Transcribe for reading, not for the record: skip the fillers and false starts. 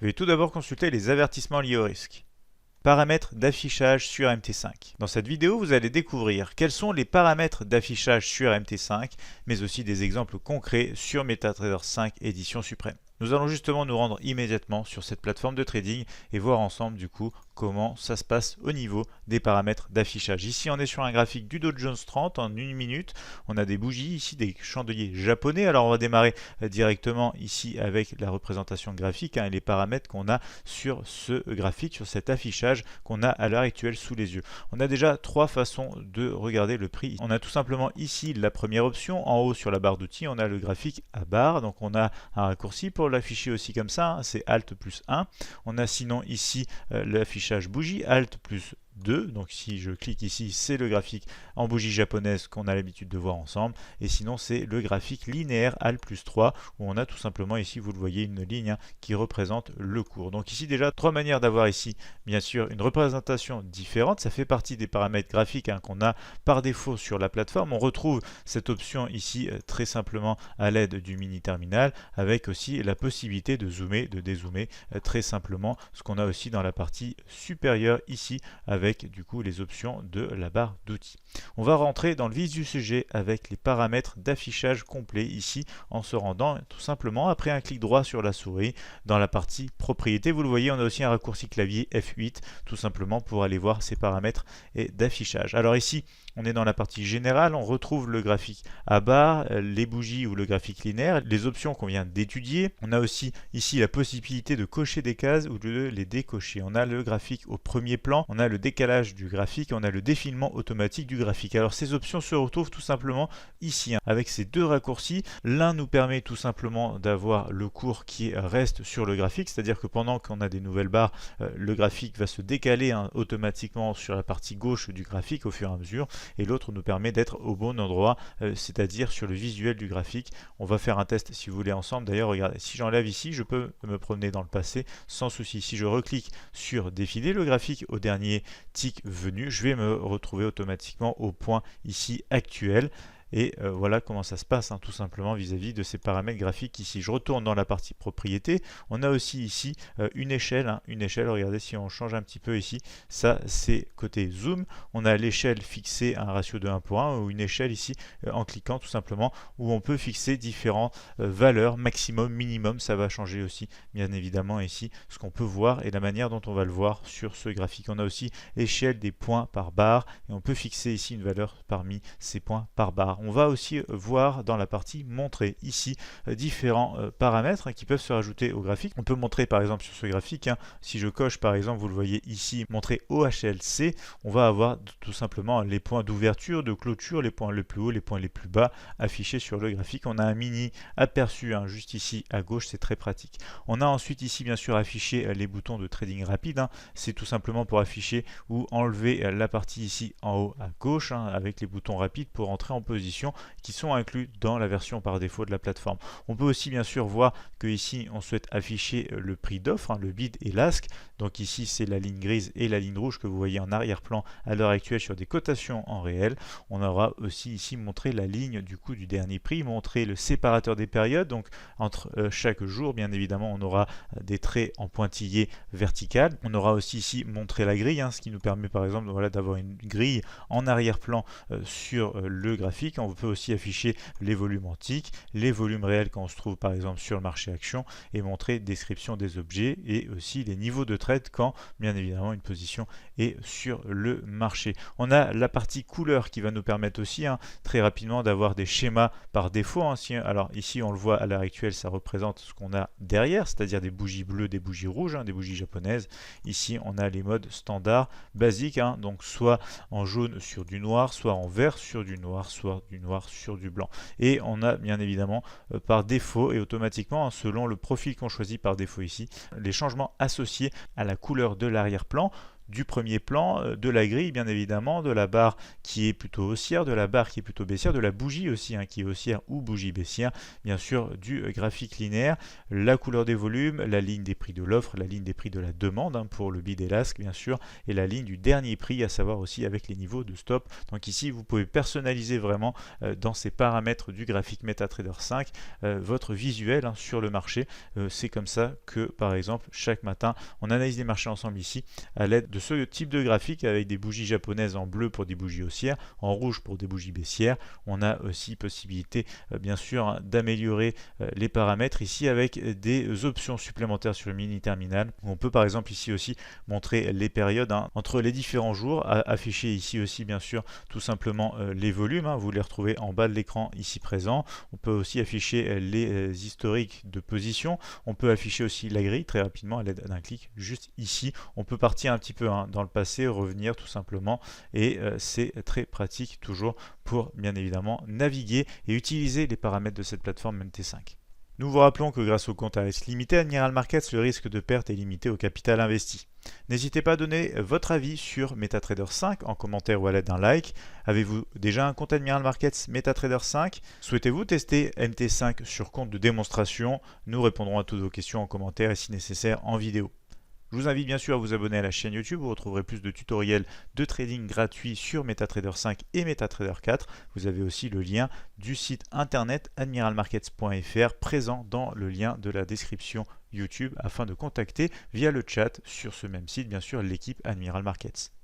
Je vais tout d'abord consulter les avertissements liés au risque. Paramètres d'affichage sur MT5. Dans cette vidéo, vous allez découvrir quels sont les paramètres d'affichage sur MT5, mais aussi des exemples concrets sur MetaTrader 5 édition suprême. Nous allons justement nous rendre immédiatement sur cette plateforme de trading et voir ensemble du coup comment ça se passe au niveau des paramètres d'affichage. Ici on est sur un graphique du Dow Jones 30 en 1 minute. On a des bougies ici, des chandeliers japonais. Alors on va démarrer directement ici avec la représentation graphique et les paramètres qu'on a sur ce graphique, sur cet affichage qu'on a à l'heure actuelle sous les yeux. On a déjà trois façons de regarder le prix. On a tout simplement ici la première option. En haut sur la barre d'outils, on a le graphique à barre. Donc on a un raccourci pour l'afficher aussi comme ça, c'est Alt plus 1. On a sinon ici l'affichage bougie, Alt plus 2. Donc si je clique ici, c'est le graphique en bougie japonaise qu'on a l'habitude de voir ensemble. Et sinon, c'est le graphique linéaire Alt plus 3, où on a tout simplement ici, vous le voyez, une ligne qui représente le cours. Donc ici déjà, trois manières d'avoir ici, bien sûr, une représentation différente. Ça fait partie des paramètres graphiques qu'on a par défaut sur la plateforme. On retrouve cette option ici très simplement à l'aide du mini terminal, avec aussi la possibilité de zoomer, de dézoomer très simplement, ce qu'on a aussi dans la partie supérieure ici, avec du coup les options de la barre d'outils. On va rentrer dans le vif du sujet avec les paramètres d'affichage complet ici en se rendant tout simplement après un clic droit sur la souris dans la partie propriété. Vous le voyez, on a aussi un raccourci clavier F8 tout simplement pour aller voir ces paramètres et d'affichage. Alors ici on est dans la partie générale, on retrouve le graphique à barre, les bougies ou le graphique linéaire, les options qu'on vient d'étudier. On a aussi ici la possibilité de cocher des cases ou de les décocher. On a le graphique au premier plan, on a le décalage du graphique, on a le défilement automatique du graphique. Alors ces options se retrouvent tout simplement ici avec ces deux raccourcis. L'un nous permet tout simplement d'avoir le cours qui reste sur le graphique, c'est-à-dire que pendant qu'on a des nouvelles barres, le graphique va se décaler automatiquement sur la partie gauche du graphique au fur et à mesure. Et l'autre nous permet d'être au bon endroit, c'est-à-dire sur le visuel du graphique. On va faire un test si vous voulez ensemble. D'ailleurs, regardez, si j'enlève ici, je peux me promener dans le passé sans souci. Si je reclique sur défiler le graphique au dernier tick venu, je vais me retrouver automatiquement au point ici actuel. Et voilà comment ça se passe tout simplement vis-à-vis de ces paramètres graphiques ici. Je retourne dans la partie propriété. On a aussi ici une échelle. Une échelle, regardez si on change un petit peu ici. Ça, c'est côté zoom. On a l'échelle fixée à un ratio de 1 pour 1 ou une échelle ici en cliquant tout simplement où on peut fixer différentes valeurs, maximum, minimum. Ça va changer aussi bien évidemment ici ce qu'on peut voir et la manière dont on va le voir sur ce graphique. On a aussi l'échelle des points par barre et on peut fixer ici une valeur parmi ces points par barre. On va aussi voir dans la partie montrer ici différents paramètres qui peuvent se rajouter au graphique. On peut montrer par exemple sur ce graphique, si je coche par exemple, vous le voyez ici, montrer OHLC, on va avoir tout simplement les points d'ouverture, de clôture, les points les plus hauts, les points les plus bas affichés sur le graphique. On a un mini aperçu juste ici à gauche, c'est très pratique. On a ensuite ici bien sûr affiché les boutons de trading rapide, c'est tout simplement pour afficher ou enlever la partie ici en haut à gauche avec les boutons rapides pour entrer en position qui sont inclus dans la version par défaut de la plateforme. On peut aussi bien sûr voir que ici on souhaite afficher le prix d'offre, le bid et l'ask. Donc ici c'est la ligne grise et la ligne rouge que vous voyez en arrière-plan à l'heure actuelle sur des cotations en réel. On aura aussi ici montré la ligne du coup du dernier prix, montrer le séparateur des périodes. Donc entre chaque jour, bien évidemment, on aura des traits en pointillé vertical. On aura aussi ici montré la grille, ce qui nous permet par exemple d'avoir une grille en arrière-plan sur le graphique. On peut aussi afficher les volumes antiques, les volumes réels quand on se trouve par exemple sur le marché action et montrer description des objets et aussi les niveaux de trade quand bien évidemment une position est sur le marché. On a la partie couleur qui va nous permettre aussi très rapidement d'avoir des schémas par défaut. Alors ici on le voit à l'heure actuelle, ça représente ce qu'on a derrière, c'est-à-dire des bougies bleues, des bougies rouges, des bougies japonaises. Ici on a les modes standards basiques, donc soit en jaune sur du noir, soit en vert sur du noir, soit du noir sur du blanc. Et on a bien évidemment par défaut et automatiquement selon le profil qu'on choisit par défaut ici, les changements associés à la couleur de l'arrière-plan. du premier plan, de la grille bien évidemment, de la barre qui est plutôt haussière, de la barre qui est plutôt baissière, de la bougie aussi qui est haussière ou bougie baissière, bien sûr du graphique linéaire, la couleur des volumes, la ligne des prix de l'offre, la ligne des prix de la demande pour le bid et l'ask bien sûr, et la ligne du dernier prix, à savoir aussi avec les niveaux de stop. Donc ici vous pouvez personnaliser vraiment dans ces paramètres du graphique MetaTrader 5 votre visuel sur le marché. C'est comme ça que par exemple chaque matin on analyse les marchés ensemble ici à l'aide de ce type de graphique avec des bougies japonaises en bleu pour des bougies haussières, en rouge pour des bougies baissières. On a aussi possibilité bien sûr d'améliorer les paramètres ici avec des options supplémentaires sur le mini terminal. On peut par exemple ici aussi montrer les périodes entre les différents jours, afficher ici aussi bien sûr tout simplement les volumes, vous les retrouvez en bas de l'écran ici présent. On peut aussi afficher les historiques de position, on peut afficher aussi la grille très rapidement à l'aide d'un clic juste ici. On peut partir un petit peu dans le passé, revenir tout simplement, et c'est très pratique toujours pour bien évidemment naviguer et utiliser les paramètres de cette plateforme MT5. Nous vous rappelons que grâce au compte à risque limité Admiral Markets, le risque de perte est limité au capital investi. N'hésitez pas à donner votre avis sur MetaTrader 5 en commentaire ou à l'aide d'un like. Avez-vous déjà un compte Admiral Markets MetaTrader 5? Souhaitez-vous tester MT5 sur compte de démonstration? Nous répondrons à toutes vos questions en commentaire et si nécessaire en vidéo. Je vous invite bien sûr à vous abonner à la chaîne YouTube, vous retrouverez plus de tutoriels de trading gratuits sur MetaTrader 5 et MetaTrader 4. Vous avez aussi le lien du site internet admiralmarkets.fr présent dans le lien de la description YouTube afin de contacter via le chat sur ce même site bien sûr l'équipe Admiral Markets.